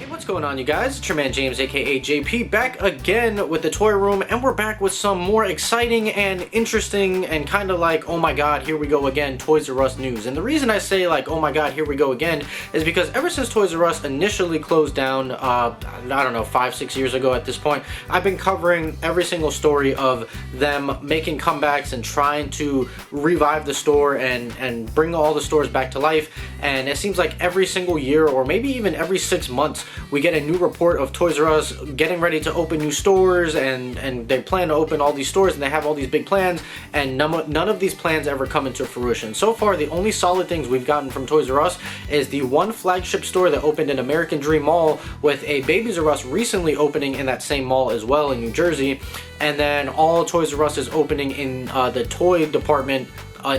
What's going on, you guys? It's your man James, aka JP, back again with the Toy Room, and we're back with some more exciting and interesting and kind of like, oh my god, here we go again, Toys R Us news. And the reason I say like, oh my god, here we go again, is because ever since Toys R Us initially closed down, I don't know, 5-6 years ago at this point, I've been covering every single story of them making comebacks and trying to revive the store and bring all the stores back to life. And it seems like every single year, or maybe even every 6 months, we get a new report of Toys R Us getting ready to open new stores, and they plan to open all these stores, and they have all these big plans, and none of these plans ever come into fruition. So far, the only solid things we've gotten from Toys R Us is the one flagship store that opened in American Dream Mall, with a Babies R Us recently opening in that same mall as well in New Jersey, and then all Toys R Us is opening in the toy department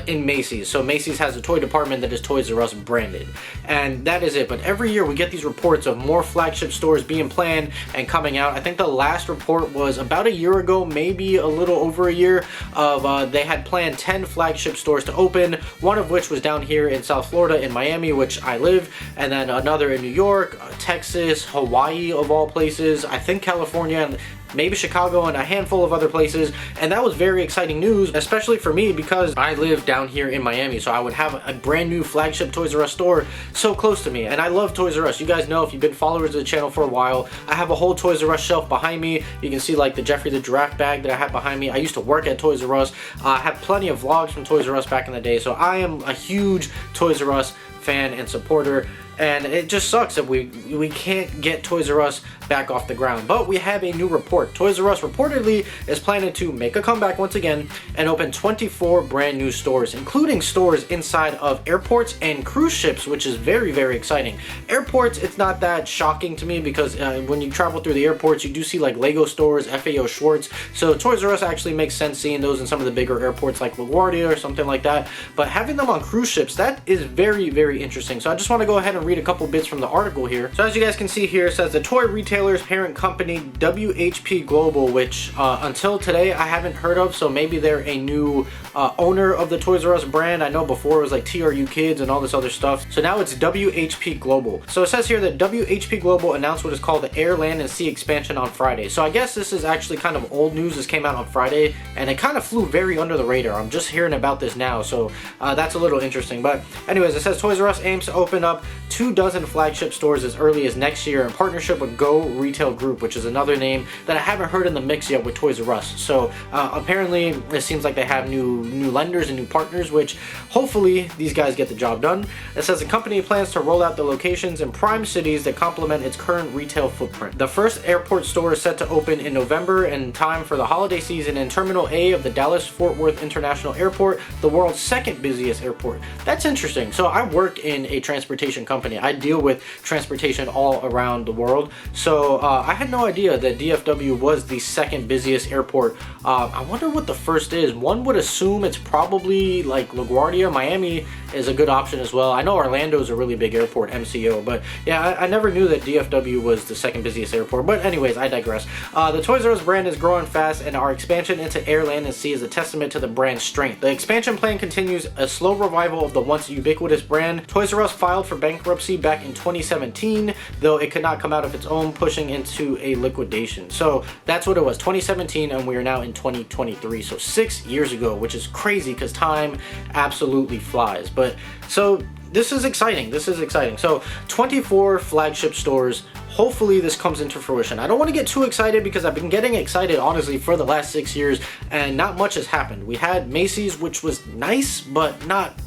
in Macys. So Macys has a toy department that is Toys R Us branded, and that is it. But every year we get these reports of more flagship stores being planned and coming out. I think the last report was about a year ago, maybe a little over a year, of they had planned 10 flagship stores to open, one of which was down here in South Florida in Miami, which I live, and then another in New York, Texas, Hawaii of all places, I think California, and maybe Chicago, and a handful of other places. And that was very exciting news, especially for me because I live down here in Miami, so I would have a brand new flagship Toys R Us store so close to me. And I love Toys R Us. You guys know, if you've been followers of the channel for a while, I have a whole Toys R Us shelf behind me. You can see like the Jeffrey the Giraffe bag that I have behind me. I used to work at Toys R Us. I have plenty of vlogs from Toys R Us back in the day, so I am a huge Toys R Us fan and supporter. And it just sucks that we can't get Toys R Us back off the ground. But we have a new report. Toys R Us reportedly is planning to make a comeback once again and open 24 brand new stores, including stores inside of airports and cruise ships, which is very, very exciting. Airports, it's not that shocking to me because when you travel through the airports, you do see like Lego stores, FAO Schwartz. So Toys R Us actually makes sense seeing those in some of the bigger airports like LaGuardia or something like that. But having them on cruise ships, that is very, very interesting. So I just want to go ahead and read a couple bits from the article here. So as you guys can see here, it says the toy retailer's parent company WHP Global, which until today I haven't heard of, so maybe they're a new owner of the Toys R Us brand. I know before it was like TRU Kids and all this other stuff, so now it's WHP Global. So it says here that WHP Global announced what is called the Air, Land, and Sea expansion on Friday. So I guess this is actually kind of old news. This came out on Friday, and it kind of flew very under the radar. I'm just hearing about this now, so that's a little interesting. But anyways, it says Toys R Us aims to open up 24 flagship stores as early as next year in partnership with Go Retail Group, which is another name that I haven't heard in the mix yet with Toys R Us. So apparently it seems like they have new lenders and new partners, which hopefully these guys get the job done. It says the company plans to roll out the locations in prime cities that complement its current retail footprint. The first airport store is set to open in November in time for the holiday season in Terminal A of the Dallas-Fort Worth International Airport, the world's second busiest airport. That's interesting. So I work in a transportation company. I deal with transportation all around the world. So I had no idea that DFW was the second busiest airport. I wonder what the first is. One would assume it's probably like LaGuardia. Miami is a good option as well. I know Orlando is a really big airport, MCO, but yeah, I never knew that DFW was the second busiest airport. But anyways, I digress. The Toys R Us brand is growing fast, and our expansion into air, land, and sea is a testament to the brand's strength. The expansion plan continues a slow revival of the once ubiquitous brand. Toys R Us filed for bankruptcy back in 2017, though it could not come out of its own, pushing into a liquidation. So that's what it was, 2017, and we are now in 2023, so 6 years ago, which is crazy because time absolutely flies. But so this is exciting. This is exciting. So 24 flagship stores. Hopefully this comes into fruition. I don't want to get too excited because I've been getting excited honestly for the last 6 years and not much has happened. We had Macys, which was nice, but not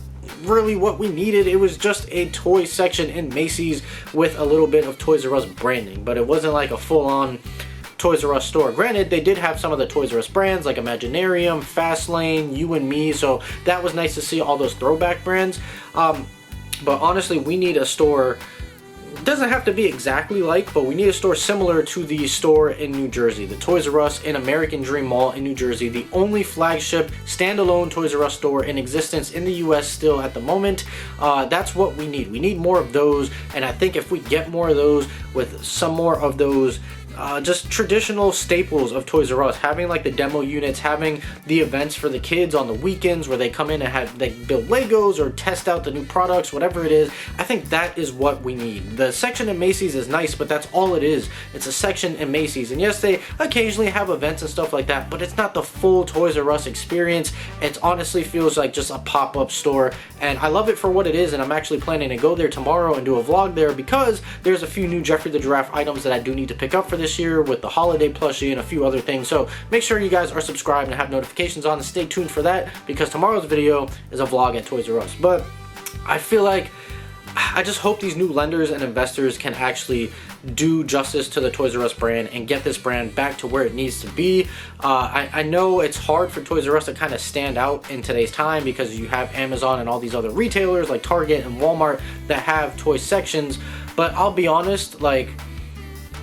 really what we needed. It was just a toy section in Macys with a little bit of Toys R Us branding, but it wasn't like a full-on Toys R Us store. Granted, they did have some of the Toys R Us brands like Imaginarium, Fastlane, You and Me, so that was nice to see all those throwback brands. But honestly, we need a store. It doesn't have to be exactly like, but we need a store similar to the store in New Jersey, the Toys R Us in American Dream Mall in New Jersey, the only flagship standalone Toys R Us store in existence in the US still at the moment. That's what we need. We need more of those, and I think if we get more of those with some more of those just traditional staples of Toys R Us, having like the demo units, having the events for the kids on the weekends where they come in and they build Legos or test out the new products, whatever it is. I think that is what we need. The section in Macys is nice, but that's all it is. It's a section in Macys, and yes, they occasionally have events and stuff like that, but it's not the full Toys R Us experience. It honestly feels like just a pop-up store, and I love it for what it is, and I'm actually planning to go there tomorrow and do a vlog there because there's a few new Jeffrey the Giraffe items that I do need to pick up for this year with the holiday plushie and a few other things. So make sure you guys are subscribed and have notifications on and stay tuned for that, because tomorrow's video is a vlog at Toys R Us. But I feel like I just hope these new lenders and investors can actually do justice to the Toys R Us brand and get this brand back to where it needs to be. I know it's hard for Toys R Us to kind of stand out in today's time because you have Amazon and all these other retailers like Target and Walmart that have toy sections, but I'll be honest, like,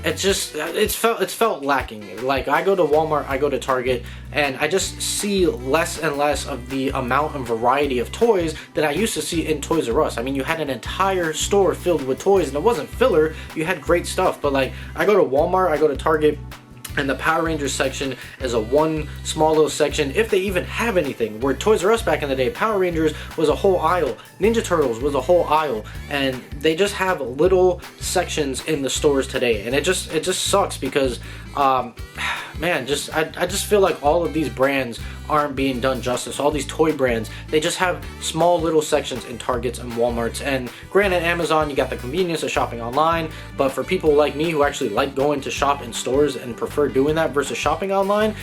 it's felt lacking. Like, I go to Walmart, I go to Target, and I just see less and less of the amount and variety of toys that I used to see in Toys R Us. I mean, you had an entire store filled with toys, and it wasn't filler. You had great stuff, but like, I go to Walmart, I go to Target, and the Power Rangers section is a one small little section, if they even have anything. Where Toys R Us back in the day, Power Rangers was a whole aisle, Ninja Turtles was a whole aisle, and they just have little sections in the stores today, and it just sucks because man, I just feel like all of these brands aren't being done justice. All these toy brands, they just have small little sections in Targets and Walmarts. And granted, Amazon, you got the convenience of shopping online, but for people like me who actually like going to shop in stores and prefer doing that versus shopping online,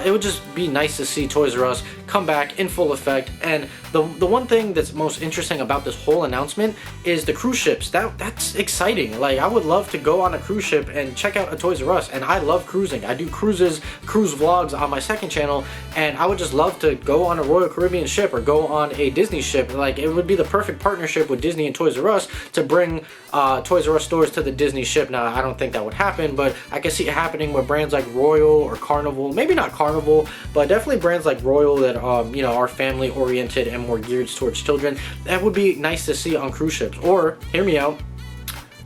it would just be nice to see Toys R Us come back in full effect. And the one thing that's most interesting about this whole announcement is the cruise ships. That's exciting. Like, I would love to go on a cruise ship and check out a Toys R Us, and I love cruising. I do cruise vlogs on my second channel, and I would just love to go on a Royal Caribbean ship or go on a Disney ship. Like, it would be the perfect partnership with Disney and Toys R Us to bring Toys R Us stores to the Disney ship. Now, I don't think that would happen, but I can see it happening with brands like Royal or Carnival. Maybe not Carnival, but definitely brands like Royal that you know, are family oriented and more geared towards children. That would be nice to see on cruise ships. Or, hear me out,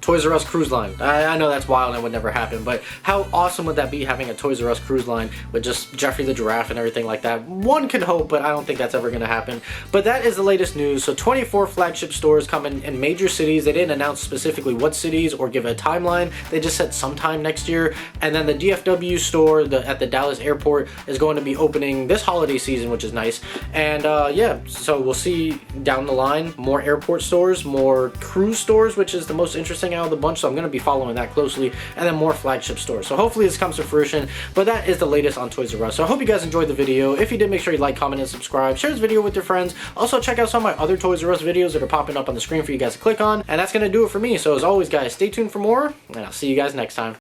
Toys R Us cruise line. I know that's wild and would never happen, but how awesome would that be, having a Toys R Us cruise line with just Jeffrey the Giraffe and everything like that? One can hope, but I don't think that's ever going to happen. But that is the latest news. So 24 flagship stores coming in major cities. They didn't announce specifically what cities or give a timeline. They just said sometime next year. And then the DFW store at the Dallas airport is going to be opening this holiday season, which is nice. And yeah, so we'll see down the line more airport stores, more cruise stores, which is the most interesting out of the bunch, so I'm going to be following that closely, and then more flagship stores. So hopefully this comes to fruition, but that is the latest on Toys R Us. So I hope you guys enjoyed the video. If you did, make sure you like, comment, and subscribe. Share this video with your friends. Also, check out some of my other Toys R Us videos that are popping up on the screen for you guys to click on, and that's going to do it for me. So as always, guys, stay tuned for more, and I'll see you guys next time.